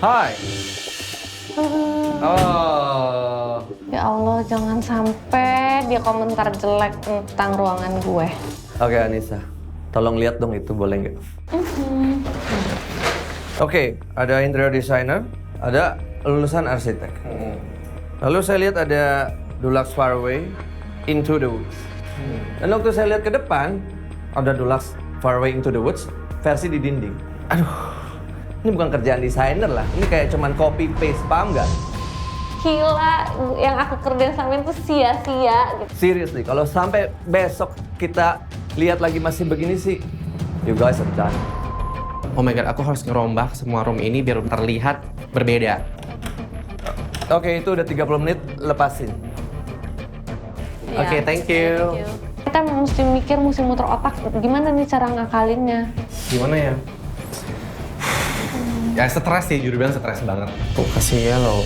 Hai. Oh. Ya Allah, jangan sampai dia komentar jelek tentang ruangan gue. Oke, Anissa. Tolong lihat dong itu, boleh nggak? Oke, ada interior designer, ada lulusan arsitek. Lalu saya lihat ada Dulux Faraway Into the Woods. Dan waktu saya lihat ke depan, ada Dulux Faraway Into the Woods versi di dinding. Aduh, ini bukan kerjaan desainer lah. Ini kayak cuman copy paste, paham nggak? Gila, yang aku kerjain sama itu sia-sia gitu. Seriously, kalau sampai besok kita lihat lagi masih begini sih, you guys are done. Oh my god, aku harus ngerombak semua room ini biar terlihat berbeda. Oke, itu udah 30 menit, lepasin. Oke, thank you. Kita mesti mikir, mesti muter otak, gimana nih cara ngakalinnya? Gimana ya? Ya stres sih, jujur bilang stres banget. Tuh kasih yellow.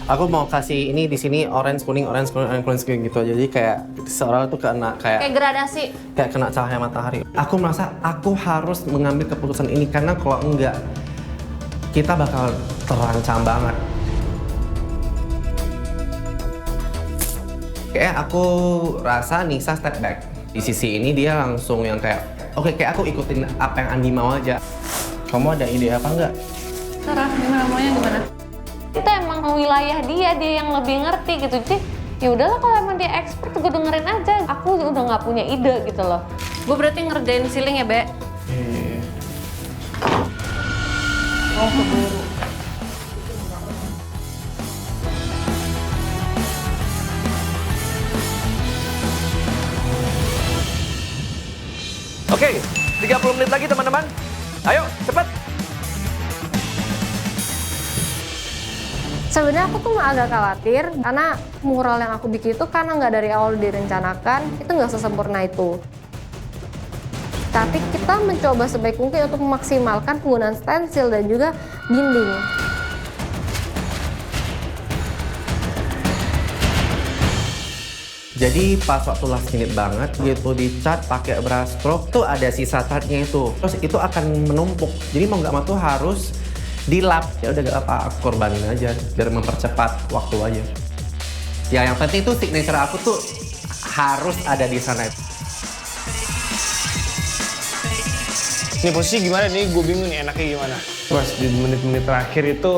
Aku mau kasih ini di sini orange kuning gitu. Jadi kayak seorang tuh kena Kayak gradasi. kayak kena cahaya matahari. Aku merasa aku harus mengambil keputusan ini karena kalau enggak kita bakal terancam banget. Kayak aku rasa Nisa step back. Di sisi ini dia langsung yang kayak oke, kayak aku ikutin apa yang Andi mau aja. Kamu ada ide apa enggak? Sarah, gimana maunya gimana? Itu emang wilayah dia yang lebih ngerti gitu. Jadi ya udahlah, kalau emang dia expert gue dengerin aja. Aku udah nggak punya ide gitu loh. Gue berarti ngerjain ceiling ya, Be? Oh, keburu. Oke, 30 menit lagi teman-teman. Ayo, cepat. Sebenarnya aku tuh agak khawatir karena mural yang aku bikin itu karena nggak dari awal direncanakan, itu nggak sesempurna itu. Tapi kita mencoba sebaik mungkin untuk memaksimalkan penggunaan stensil dan juga dinding. Jadi pas waktu last minute banget gitu dicat pakai brush stroke tuh ada sisa catnya itu. Terus itu akan menumpuk. Jadi mau nggak mau tuh harus dilap. Ya udah gak apa, aku korbanin aja biar mempercepat waktu aja. Ya yang penting tuh signature aku tuh harus ada di sana. Ini posisi gimana nih? Gue bingung nih enaknya gimana. Pas di menit-menit terakhir itu,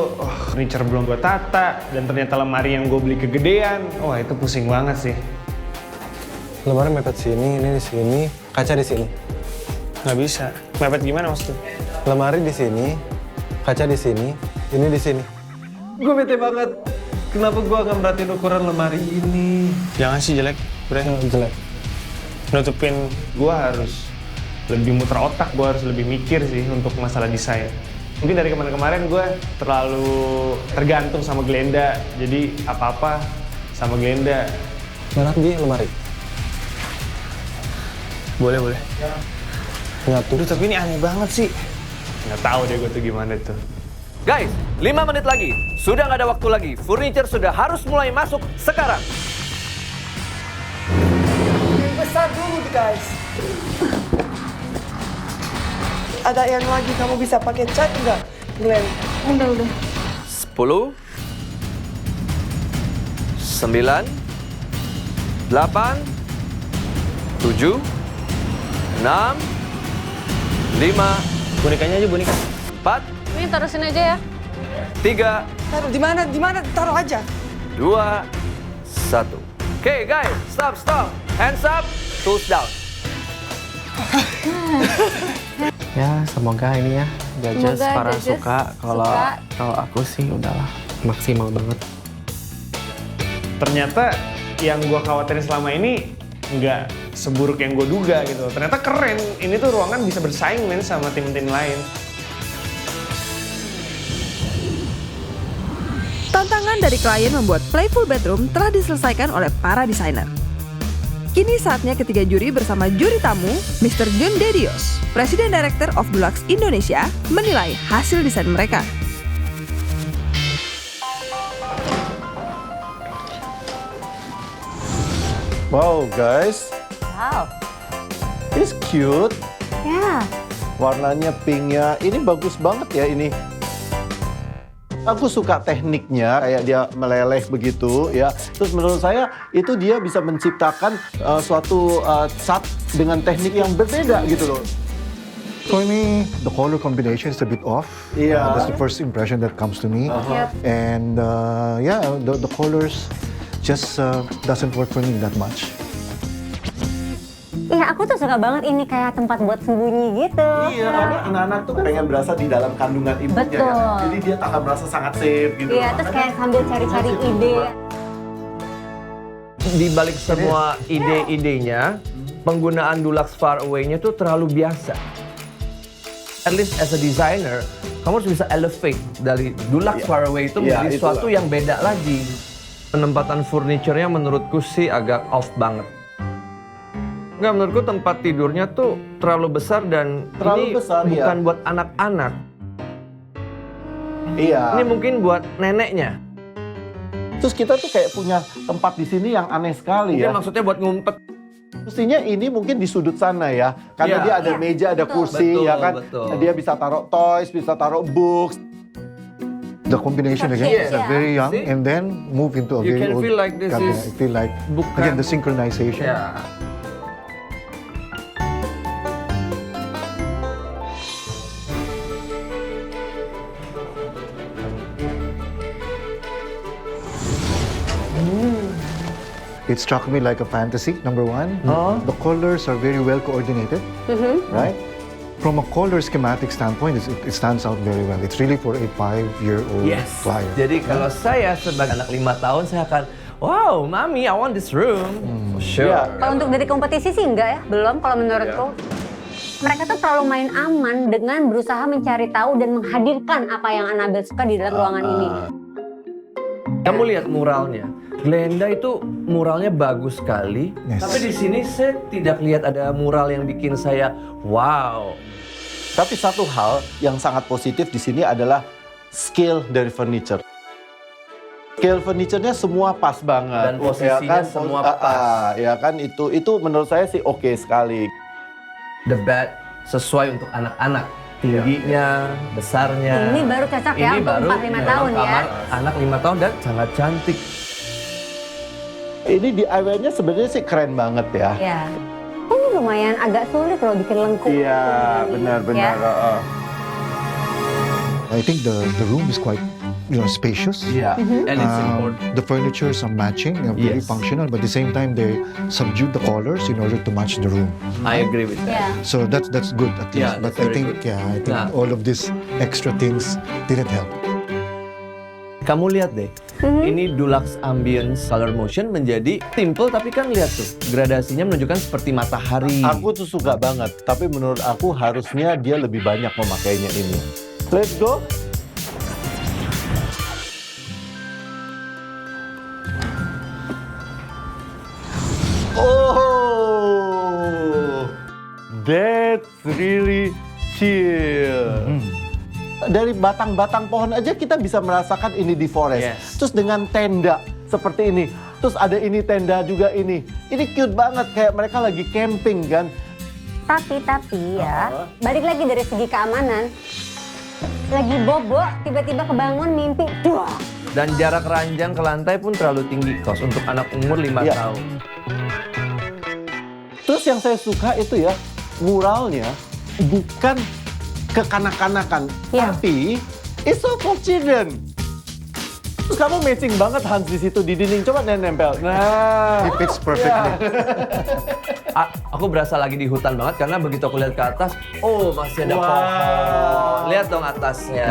furniture belum gue tata dan ternyata lemari yang gue beli kegedean. Wah itu pusing banget sih. Lemari mepet sini, ini di sini, kaca di sini. Nggak bisa. Mepet gimana maksudnya? Lemari di sini, kaca di sini, ini di sini. Gue bete banget. Kenapa gue akan merhatiin ukuran lemari ini? Jangan sih jelek, Bre. Jelek. Nutupin gue harus lebih muter otak, gue harus lebih mikir sih untuk masalah desain. Mungkin dari kemarin-kemarin gue terlalu tergantung sama Glenda, jadi apa-apa sama Glenda. Mana di lemari? Boleh. Nyatu. Aduh tapi ini aneh banget sih. Nggak tahu deh gue tuh gimana tuh. Guys, 5 menit lagi. Sudah nggak ada waktu lagi. Furniture sudah harus mulai masuk sekarang. Yang besar dulu guys. Ada yang lagi kamu bisa pakai cat nggak, Glenn? Udah. 10, 9, 8, 7, 6, 5, Bonekanya aja boneka. 4, Ini terusin aja ya. 3, Taruh di mana? Taruh aja. 2, 1. Oke guys, stop. Hands up, tools down. Ya semoga ini ya judges Semoga para judges suka. suka. Kalau aku sih udahlah maksimal banget. Ternyata yang gue khawatirin selama ini nggak seburuk yang gue duga gitu. Ternyata keren. Ini tuh ruangan bisa bersaing men sama tim-tim lain. Tantangan dari klien membuat Playful Bedroom telah diselesaikan oleh para desainer. Kini saatnya ketiga juri bersama juri tamu, Mr. John Dedios, Presiden Director of Dulux Indonesia, menilai hasil desain mereka. Wow guys, Wow. it's cute. Ya. Warnanya pinknya, ini bagus banget ya ini. Aku suka tekniknya, kayak dia meleleh begitu ya. Terus menurut saya itu dia bisa menciptakan suatu cat dengan teknik yang berbeda gitu loh. For me, the color combination is a bit off. Yeah. That's the first impression that comes to me. And yeah, the colors just doesn't work for me that much. Iya, aku tuh suka banget ini kayak tempat buat sembunyi gitu. Iya, karena anak-anak tuh pengen berasa di dalam kandungan ibunya. Betul. Ya. Jadi dia akan merasa sangat safe gitu. Iya, terus kayak sambil cari-cari ide. Di balik semua ide-idenya, penggunaan Dulux Far Away-nya tuh terlalu biasa. At least as a designer, kamu harus bisa elevate dari Dulux Far Away itu menjadi sesuatu yang beda lagi. Penempatan furniture-nya menurutku sih agak off banget. Nggak, menurutku tempat tidurnya tuh terlalu besar dan Terlalu ini besar, bukan iya. buat anak-anak. Iya. Ini mungkin buat neneknya. Terus kita tuh kayak punya tempat di sini yang aneh sekali Mungkin ya. maksudnya buat ngumpet. Mestinya ini mungkin di sudut sana ya. Karena Iya. dia ada meja, ada kursi Betul, ya kan. betul. Dia bisa taruh toys, bisa taruh books. The combination again is Yeah. very young See? and then move into a You very can old feel like this cabinet. is I feel like bukan- again the synchronization. Ya. It struck me like a fantasy, number one. The colors are very well coordinated, right? From a color schematic standpoint, it stands out very well. It's really for a 5-year-old Yes. flyer. Jadi kalau saya sebagai anak 5 tahun, saya akan, wow, Mami, I want this room. Sure. Iya. Kalau untuk dari kompetisi sih enggak ya, belum kalau menurutku. Mereka tuh terlalu main aman dengan berusaha mencari tahu dan menghadirkan apa yang Annabelle suka di dalam ruangan ini. Kamu lihat muralnya. Glenda itu muralnya bagus sekali. Yes. Tapi di sini saya tidak lihat ada mural yang bikin saya wow. Tapi satu hal yang sangat positif di sini adalah scale dari furniture. Scale furniture-nya semua pas banget. Dan posisinya semua pas. Ya kan itu menurut saya sih oke sekali. The bed sesuai untuk anak-anak. Tingginya, besarnya. Ini baru cocok ya untuk 4-5 memang tahun ya. kamar anak 5 tahun dan sangat cantik. Ini DIY-nya sebenarnya sih keren banget ya. Ya. Ini lumayan agak sulit loh bikin lengkung. Iya, benar-benar. Ya. I think the room is quite spacious. Yeah, and it's important. The furnitures are matching, very Yes. functional, but at the same time they subdued the colors in order to match the room. I agree with that. Ya. So that's good at least. Yeah, But that's I very think good. I think Nah. all of these extra things didn't help. Kamu lihat deh, ini Dulux Ambience Color Motion menjadi simple tapi kan lihat tuh, gradasinya menunjukkan seperti matahari. Aku tuh suka banget, tapi menurut aku harusnya dia lebih banyak memakainya ini. Let's go. Oh, that's really chill. Dari batang-batang pohon aja kita bisa merasakan ini di forest. Yes. Terus dengan tenda seperti ini. Terus ada ini tenda juga ini. Ini cute banget kayak mereka lagi camping kan. Tapi ya, balik lagi dari segi keamanan. Lagi bobo, tiba-tiba kebangun mimpi. Duh. Dan jarak ranjang ke lantai pun terlalu tinggi, Kos, untuk anak umur 5 Iya. tahun. Terus yang saya suka itu ya, muralnya bukan kekanak-kanakan, Iya. tapi it's so for children. Terus kamu matching banget Hans di situ di dinding, coba nempel. Nah, It fits perfectly. Aku berasa lagi di hutan banget karena begitu aku lihat ke atas, oh masih ada Wow. pohon. Lihat dong atasnya.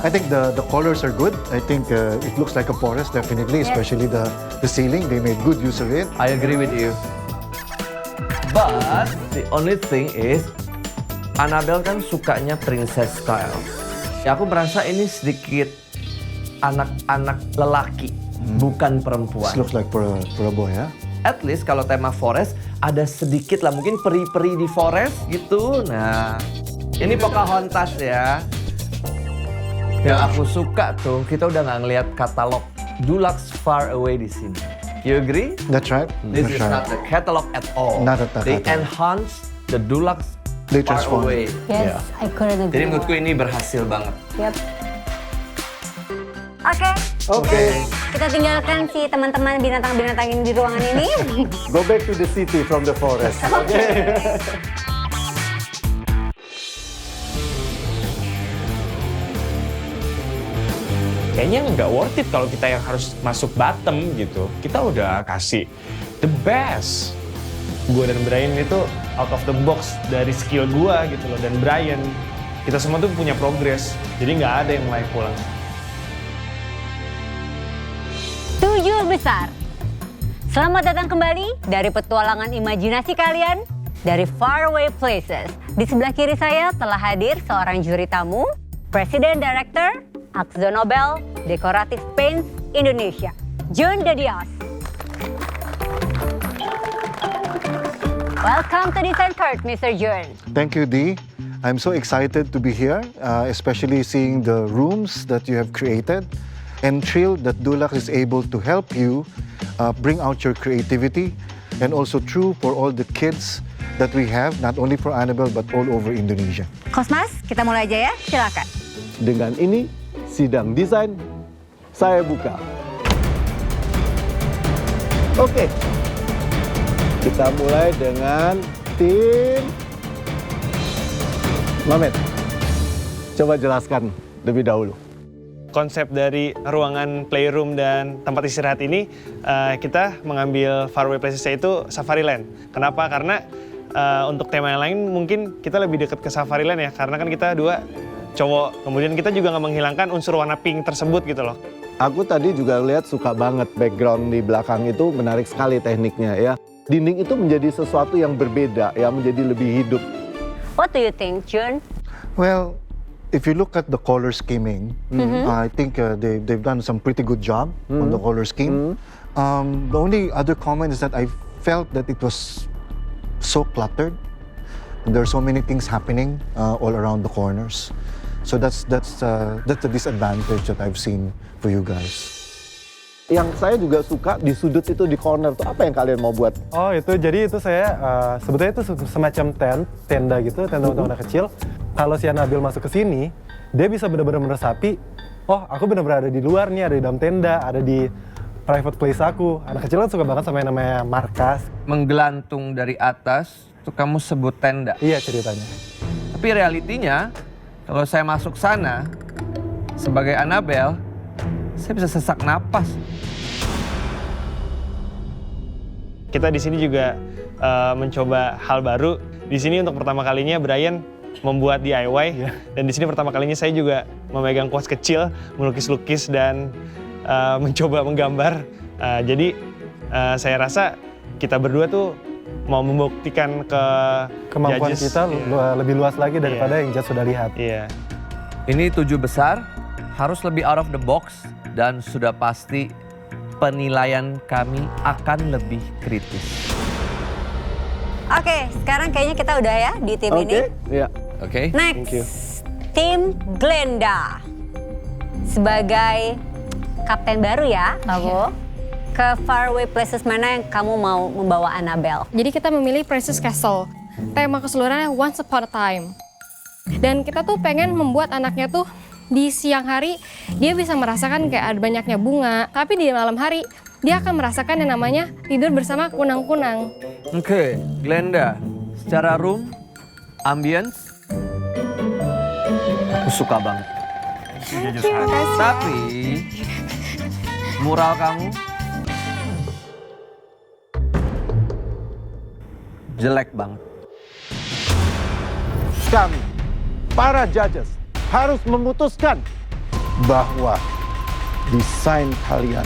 I think the colors are good. I think it looks like a forest definitely, especially the ceiling. They made good use of it. I agree with you. But the only thing is, Annabelle kan sukanya princess style. Ya aku merasa ini sedikit anak-anak lelaki, bukan perempuan. This looks like for a boy, yeah? At least kalau tema forest ada sedikit lah, mungkin peri-peri di forest gitu. Nah, ini Pocahontas ya. Yang aku suka tuh, kita udah nggak ngeliat katalog Dulux Far Away di sini. You agree? That's right. This That's is right. not the catalog at all. Not at the They catalog. enhance the Dulux They Far transform. Away. Yes, I couldn't agree Jadi more. menurutku ini berhasil banget. Yep. Oke. Kita tinggalkan si teman-teman binatang-binatang ini di ruangan ini. Go back to the city from the forest. Kayaknya nggak worth it kalau kita yang harus masuk bottom gitu. Kita udah kasih the best. Gue dan Brian itu out of the box dari skill gue gitu loh. Dan Brian, kita semua tuh punya progress. Jadi nggak ada yang layak pulang. 7 besar. Selamat datang kembali dari petualangan imajinasi kalian dari Faraway Places. Di sebelah kiri saya telah hadir seorang juri tamu, Presiden Director AkzoNobel Decorative Paints Indonesia, Jun De Dios. Welcome to Design Court, Mr. Jun. Thank you, Dee. I'm so excited to be here, especially seeing the rooms that you have created, and thrilled that Dulux is able to help you bring out your creativity, and also true for all the kids that we have, not only for Annabelle but all over Indonesia. Kosmas, kita mulai aja ya, silakan. Dengan ini, sidang desain saya buka. Oke. Kita mulai dengan tim Mamet. Coba jelaskan lebih dahulu. Konsep dari ruangan playroom dan tempat istirahat ini, kita mengambil Faraway Places itu Safariland. Kenapa? Karena untuk tema yang lain mungkin kita lebih dekat ke Safariland ya, karena kan kita dua cowok. Kemudian kita juga nggak menghilangkan unsur warna pink tersebut gitu loh. Aku tadi juga lihat suka banget background di belakang itu, menarik sekali tekniknya ya. Dinding itu menjadi sesuatu yang berbeda ya, menjadi lebih hidup. What do you think, Jun? Well, if you look at the color scheming, I think they've done some pretty good job on the color scheme. The only other comment is that I felt that it was so cluttered. There are so many things happening all around the corners. So that's the disadvantage that I've seen for you guys. Yang saya juga suka di sudut itu, di corner tuh, apa yang kalian mau buat? Oh itu, jadi itu saya, sebetulnya itu semacam tenda gitu, tenda untuk anak kecil. Kalau si Annabelle masuk ke sini, dia bisa benar-benar meresapi, oh aku benar-benar ada di luar nih, ada di dalam tenda, ada di private place aku. Anak kecil kan suka banget sama yang namanya markas. Menggelantung dari atas, itu kamu sebut tenda. Iya ceritanya. Tapi realitinya, kalau saya masuk sana, sebagai Annabelle, saya bisa sesak napas. Kita di sini juga mencoba hal baru. Di sini untuk pertama kalinya Brian membuat DIY, dan di sini pertama kalinya saya juga memegang kuas kecil, melukis-lukis dan mencoba menggambar. Jadi saya rasa kita berdua tuh mau membuktikan ke kemampuan judges, kita lebih luas lagi daripada yang judge sudah lihat. Iya. Ini 7 besar, harus lebih out of the box, dan sudah pasti penilaian kami akan lebih kritis. Oke, sekarang kayaknya kita udah ya di tim ini. Iya. Oke. Next, tim Glenda. Sebagai kapten baru ya, kamu. Ke Faraway Places mana yang kamu mau membawa Annabelle? Jadi kita memilih Princess Castle. Tema keseluruhannya Once Upon a Time. Dan kita tuh pengen membuat anaknya tuh di siang hari dia bisa merasakan kayak ada banyaknya bunga, tapi di malam hari dia akan merasakan yang namanya tidur bersama kunang-kunang. Oke, Glenda, secara room, ambience, aku suka banget. Tapi mural kamu jelek banget. Kami, para judges, harus memutuskan bahwa desain kalian